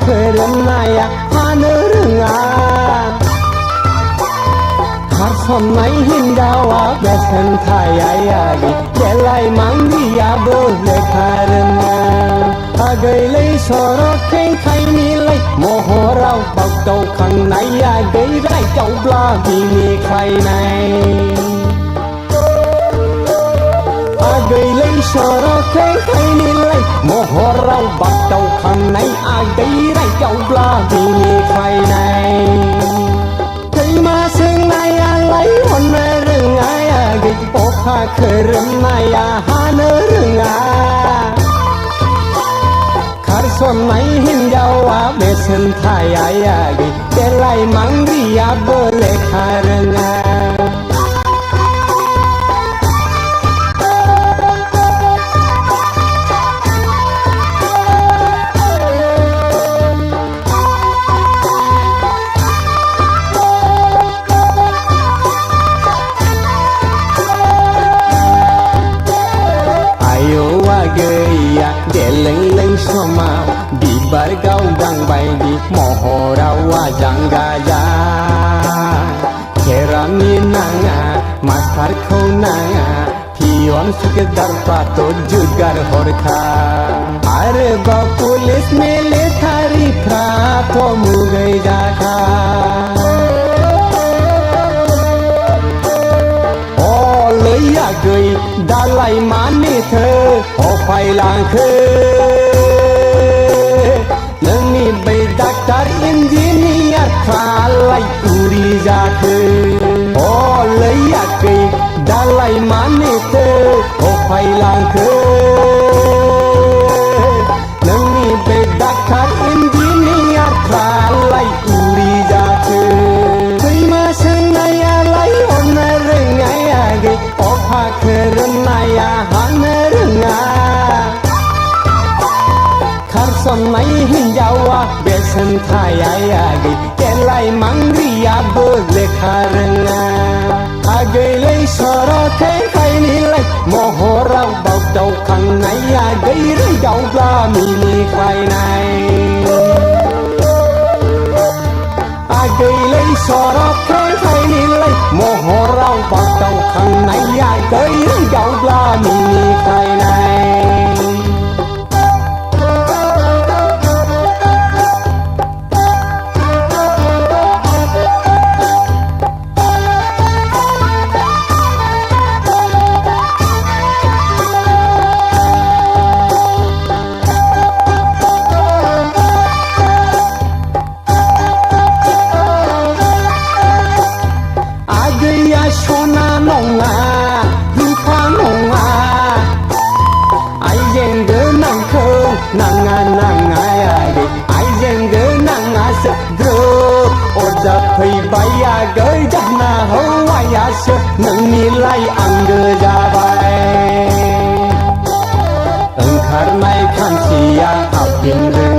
खोरोमनाया हानो रोङा खारसननाय हिनजावा बेसेन थायायागै देलाय मांगियाबो लेखा रोङा आगैलै सरखें खायनिलाय महराव बागदावखांनाया गैरायदावब्ला बिनिखायनाय आगैलै सरखें खायनिलाय महराव बागदावखांनाय आगैरायदावब्ला बिनिखायनाय दैमा सोंनायालाय हननो रोङा आगै अखा खोरोमनाया हानो रोङा खारसननाय हिनजावा बेसेन थायायागै देलाय मांग्रियाबो लेखा रोङा गैया देलें समाव बिबार गावदां बायदि महराव आजां गाजा खेरानि नाङा मास्टारखौ नाङा पियन सुकेदारफ्राथ' जुगार हरखा आरोबाव पुलिस मिलिटारिफ्राथ' मुगै जाखा गै दालाय मानिथो अफायलांखो नोंनि बै डाक्टार इन्जिनियारफ्रालाय उरि जाखो लैयाखै दालाय मानिथो अफायलांखो नोंनि बै डाक्टार इन्जिनियारफ्रालाय उरि जाखो दैमा सोंनायालाय हरनो रोङायागै अखा खोरोमनाया हानो रोङा खारसननाय हिनजावा बेसेन थायायागै देलाय मांग्रियाबो लेखा रोङा आगैलै सरखें खायनिलाय महराव बागदावखांनाया गैरायदावब्ला मिनिख्लायनाय आगैलै सरखें खायनिलाय महराव बागदावखांनाया गैरायदावब्ला मिनिख्लायनाय सना नङा रुफा नङा आइजें गोनांखौ नाङा नाङायागै आइजें गोनाङासो ग्रोब अरजाफैबाय आगै जाना हौवायासो नोंनिलाय आंगो जाबाय ओंखारनाय खानसिया हाबफिननो